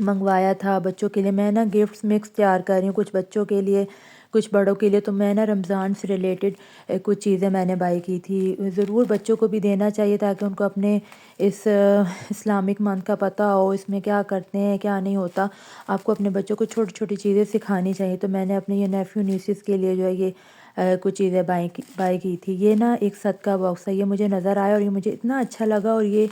منگوایا تھا بچوں کے لیے. میں نا گفٹس مکس تیار کر رہی ہوں، کچھ بچوں کے لیے کچھ بڑوں کے لیے. تو میں نا رمضان سے ریلیٹڈ کچھ چیزیں میں نے بائی کی تھی. ضرور بچوں کو بھی دینا چاہیے تاکہ ان کو اپنے اس اسلامک منتھ کا پتہ ہو، اس میں کیا کرتے ہیں کیا نہیں ہوتا. آپ کو اپنے بچوں کو چھوٹی چھوٹی چیزیں سکھانی چاہیے. تو میں نے اپنے یہ نیفیو نیسز کے لیے جو ہے یہ کچھ چیزیں بائی کی تھی. یہ نا ایک صدقہ باکس ہے، یہ مجھے نظر آیا اور یہ مجھے اتنا اچھا لگا، اور یہ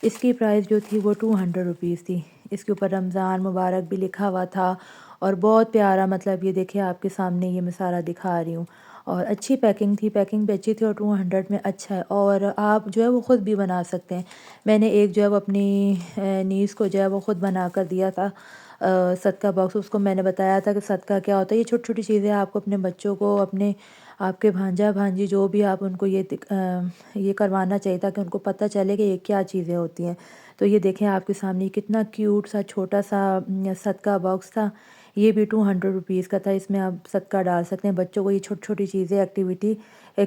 اس کی پرائس جو تھی وہ 200 روپیز تھی. اس کے اوپر رمضان مبارک بھی لکھا ہوا تھا اور بہت پیارا، مطلب یہ دیکھیں آپ کے سامنے یہ میں سارا دکھا رہی ہوں. اور اچھی پیکنگ تھی، پیکنگ بھی اچھی تھی، اور 200 میں اچھا ہے. اور آپ جو ہے وہ خود بھی بنا سکتے ہیں. میں نے ایک جو ہے وہ اپنی نیس کو جو ہے وہ خود بنا کر دیا تھا صدقہ باکس. اس کو میں نے بتایا تھا کہ صدقہ کیا ہوتا ہے. یہ چھوٹی چھوٹی چیزیں آپ کو اپنے بچوں کو، اپنے آپ کے بھانجا بھانجی جو بھی آپ ان کو یہ کروانا چاہیے تاکہ ان کو پتہ چلے کہ یہ کیا چیزیں ہوتی ہیں. تو یہ دیکھیں آپ کے سامنے کتنا کیوٹ سا چھوٹا سا صدقہ باکس تھا. یہ بھی 200 روپیز کا تھا. اس میں آپ صدقہ ڈال سکتے ہیں. بچوں کو یہ چھوٹی چھوٹی چیزیں ایکٹیویٹی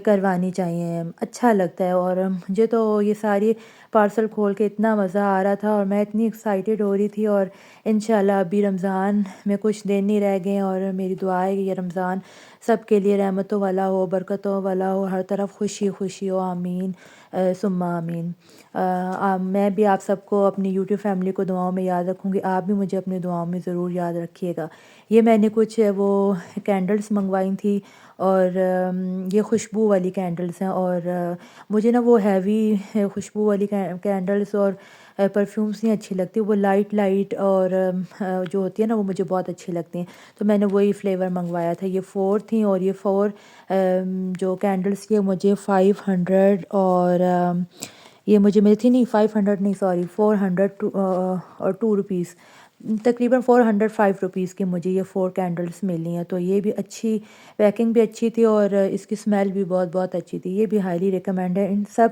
کروانی چاہیے، اچھا لگتا ہے. اور مجھے تو یہ ساری پارسل کھول کے اتنا مزہ آ رہا تھا اور میں اتنی ایکسائٹیڈ ہو رہی تھی. اور انشاءاللہ ابھی رمضان میں کچھ دن نہیں رہ گئے، اور میری دعا ہے کہ یہ رمضان سب کے لیے رحمتوں والا ہو، برکتوں والا ہو، ہر طرف خوشی خوشی ہو. آمین ثم آمین. میں بھی آپ سب کو، اپنی یوٹیوب فیملی کو دعاؤں میں یاد رکھوں گی. آپ بھی مجھے اپنی دعاؤں میں ضرور یاد رکھیے گا. یہ میں نے کچھ وہ کینڈلز منگوائی تھی، اور یہ خوشبو والی کینڈلز ہیں. اور مجھے نا وہ ہیوی خوشبو والی کینڈلز اور پرفیومز نہیں اچھی لگتی. وہ لائٹ لائٹ اور جو ہوتی ہے نا وہ مجھے بہت اچھی لگتی ہیں. تو میں نے وہی فلیور منگوایا تھا. یہ 4 تھیں، اور یہ 4 جو کینڈلز یہ مجھے 500 اور یہ مجھے ملی تھی، نہیں 500 نہیں، سوری 400 اور 2 روپیز، تقریباً 405 روپیز کی مجھے یہ 4 کینڈلز ملی ہیں. تو یہ بھی اچھی پیکنگ بھی اچھی تھی، اور اس کی اسمیل بھی بہت بہت اچھی تھی. یہ بھی ہائیلی ریکمینڈ ہے. ان سب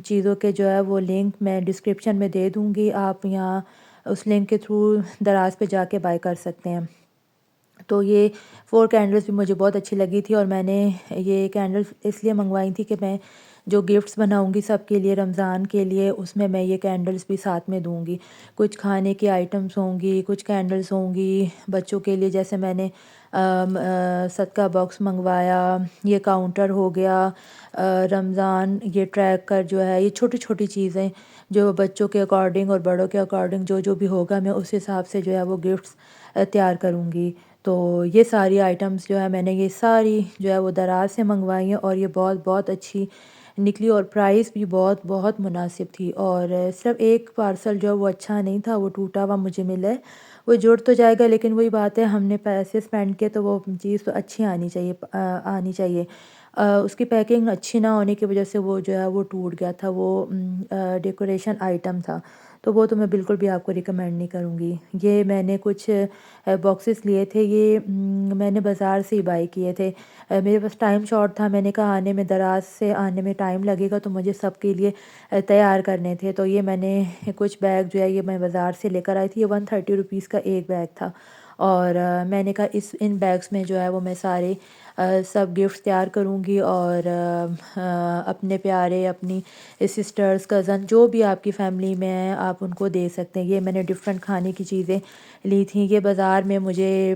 چیزوں کے جو ہے وہ لنک میں ڈسکرپشن میں دے دوں گی. آپ یہاں اس لنک کے تھرو دراز پہ جا کے بائی کر سکتے ہیں. تو یہ 4 کینڈلز بھی مجھے بہت اچھی لگی تھی، اور میں نے یہ کینڈلز اس لیے منگوائی تھی کہ میں جو گفٹس بناؤں گی سب کے لیے رمضان کے لیے، اس میں یہ کینڈلز بھی ساتھ میں دوں گی. کچھ کھانے کی آئٹمس ہوں گی، کچھ کینڈلز ہوں گی بچوں کے لیے. جیسے میں نے صدقہ باکس منگوایا، یہ کاؤنٹر ہو گیا رمضان، یہ ٹریکر جو ہے، یہ چھوٹی چھوٹی چیزیں جو بچوں کے اکارڈنگ اور بڑوں کے اکارڈنگ جو بھی ہوگا میں اس حساب سے جو ہے وہ گفٹس تیار کروں گی. تو یہ ساری آئٹمس جو ہے میں نے یہ ساری جو ہے وہ دراز سے منگوائی ہیں، اور یہ بہت بہت اچھی نکلی، اور پرائس بھی بہت بہت مناسب تھی. اور صرف ایک پارسل جو ہے وہ اچھا نہیں تھا، وہ ٹوٹا ہوا مجھے ملا ہے. وہ جڑ تو جائے گا، لیکن وہی بات ہے، ہم نے پیسے اسپینڈ کیے تو وہ چیز تو اچھی آنی چاہیے آنی چاہیے. اس کی پیکنگ اچھی نہ ہونے کی وجہ سے وہ جو ہے وہ ٹوٹ گیا تھا. وہ ڈیکوریشن آئٹم تھا، تو وہ تو میں بالکل بھی آپ کو ریکمینڈ نہیں کروں گی. یہ میں نے کچھ باکسز لیے تھے، یہ میں نے بازار سے ہی بائی کیے تھے. میرے پاس ٹائم شارٹ تھا، میں نے کہا آنے میں دراز سے آنے میں ٹائم لگے گا تو مجھے سب کے لیے تیار کرنے تھے. تو یہ میں نے کچھ بیگ جو ہے یہ میں بازار سے لے کر آئی تھی. یہ 130 روپیز کا ایک بیگ تھا. اور میں نے کہا ان بیگس میں جو ہے وہ میں سارے سب گفٹس تیار کروں گی، اور اپنے پیارے، اپنی سسٹرز، کزن جو بھی آپ کی فیملی میں ہیں آپ ان کو دے سکتے ہیں. یہ میں نے ڈفرینٹ کھانے کی چیزیں لی تھیں. یہ بازار میں مجھے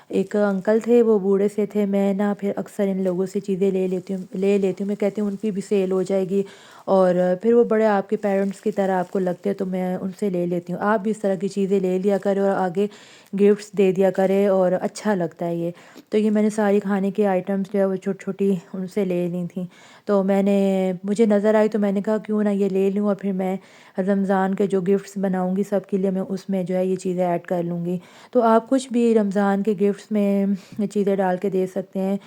ایک انکل تھے، وہ بوڑھے سے تھے. میں نا پھر اکثر ان لوگوں سے چیزیں لے لیتی ہوں. میں کہتی ہوں ان کی بھی سیل ہو جائے گی، اور پھر وہ بڑے آپ کے پیرنٹس کی طرح آپ کو لگتے ہیں، تو میں ان سے لے لیتی ہوں. آپ بھی اس طرح کی چیزیں لے لیا کریں اور آگے گفٹس دے دیا کرے، اور اچھا لگتا ہے یہ. تو یہ میں نے ساری کھانے کی آئٹمس جو ہے وہ چھوٹی چھوٹی ان سے لے لی تھیں. تو مجھے نظر آئی تو میں نے کہا کیوں نہ یہ لے لوں، اور پھر میں رمضان کے جو گفٹس بناؤں گی سب کے لیے میں اس میں جو ہے یہ چیزیں ایڈ کر لوں گی. تو آپ کچھ بھی رمضان کے گفٹس میں چیزیں ڈال کے دے سکتے ہیں.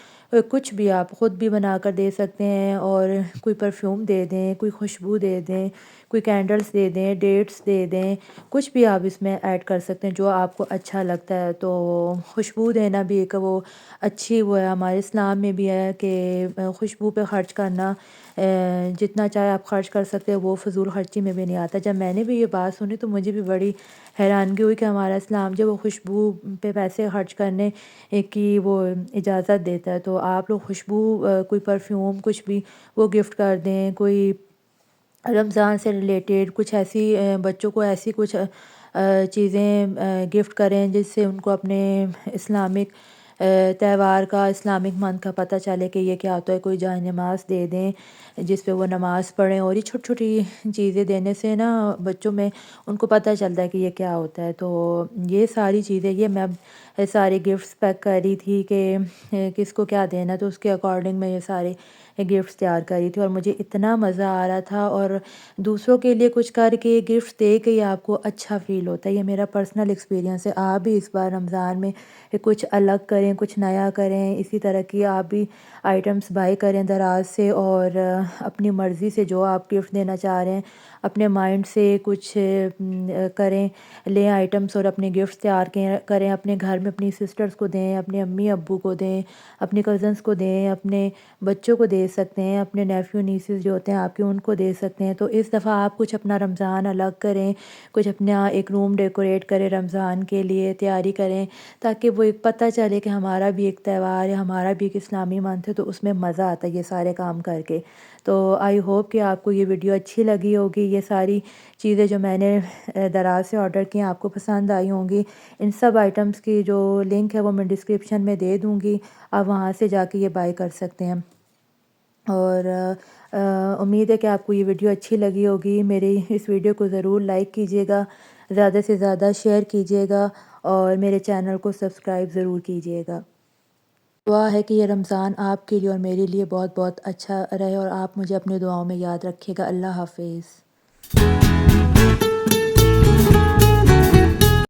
کچھ بھی آپ خود بھی بنا کر دے سکتے ہیں، اور کوئی پرفیوم دے دیں، کوئی خوشبو دے دیں، کوئی کینڈلز دے دیں، ڈیٹس دے دیں. کچھ بھی آپ اس میں ایڈ کر سکتے ہیں جو آپ کو اچھا لگتا ہے. تو خوشبو دینا بھی ایک وہ اچھی وہ ہے، ہمارے اسلام میں بھی ہے کہ خوشبو پہ خرچ کرنا جتنا چاہے آپ خرچ کر سکتے ہیں، وہ فضول خرچی میں بھی نہیں آتا. جب میں نے بھی یہ بات سنی تو مجھے بھی بڑی حیرانگی ہوئی کہ ہمارا اسلام جو وہ خوشبو پہ پیسے خرچ کرنے کی وہ اجازت دیتا ہے. تو آپ لوگ خوشبو، کوئی پرفیوم، کچھ بھی وہ گفٹ کر دیں. کوئی رمضان سے ریلیٹڈ کچھ ایسی بچوں کو ایسی کچھ چیزیں گفٹ کریں جس سے ان کو اپنے اسلامک تہوار کا، اسلامک منتھ کا پتہ چلے کہ یہ کیا ہوتا ہے۔ کوئی جائے نماز دے دیں جس پہ وہ نماز پڑھیں، اور یہ چھوٹی چھوٹی چیزیں دینے سے نا بچوں میں ان کو پتہ چلتا ہے کہ یہ کیا ہوتا ہے۔ تو یہ ساری چیزیں، یہ میں سارے گفٹس پیک کر رہی تھی کہ کس کو کیا دینا، تو اس کے اکارڈنگ میں یہ سارے گفٹس تیار کر رہی تھی، اور مجھے اتنا مزہ آ رہا تھا۔ اور دوسروں کے لیے کچھ کر کے گفٹ دے کے آپ کو اچھا فیل ہوتا ہے، یہ میرا پرسنل ایکسپیرینس ہے۔ آپ بھی اس بار رمضان میں کچھ الگ کریں، کچھ نیا کریں، اسی طرح کی آپ بھی آئٹمس بائی کریں دراز سے، اور اپنی مرضی سے جو آپ گفٹ دینا چاہ رہے ہیں اپنے مائنڈ سے کچھ کریں، لیں آئٹمس اور اپنے گفٹ تیار کریں، اپنے گھر میں اپنی سسٹرز کو دیں، اپنے امی ابو کو دیں، اپنے کزنس کو دیں، اپنے بچوں کو دے سکتے ہیں، اپنے نیفیو نیسز جو ہوتے ہیں آپ کے ان کو دے سکتے ہیں۔ تو اس دفعہ آپ کچھ اپنا رمضان الگ کریں، کچھ اپنا ایک روم ڈیکوریٹ کریں رمضان کے لیے، تیاری کریں، تاکہ وہ ایک پتہ چلے کہ ہمارا بھی ایک تہوار ہے، ہمارا بھی ایک اسلامی منتھ ہے، تو اس میں مزہ آتا ہے یہ سارے کام کر کے۔ تو آئی ہوپ کہ آپ کو یہ ویڈیو اچھی لگی ہوگی، یہ ساری چیزیں جو میں نے دراز سے آرڈر کی ہیں آپ کو پسند آئی ہوں گی۔ ان سب آئٹمس کی جو لنک ہے وہ میں ڈسکرپشن میں دے دوں گی، آپ وہاں سے جا کے یہ بائی کر سکتے ہیں۔ اور امید ہے کہ آپ کو یہ ویڈیو اچھی لگی ہوگی۔ میری اس ویڈیو کو ضرور لائک کیجیے گا، زیادہ سے زیادہ شیئر کیجیے گا، اور میرے چینل کو سبسکرائب ضرور کیجیے گا۔ دعا ہے کہ یہ رمضان آپ کے لیے اور میرے لیے بہت بہت اچھا رہے، اور آپ مجھے اپنے دعاؤں میں یاد رکھیے گا۔ اللہ حافظ۔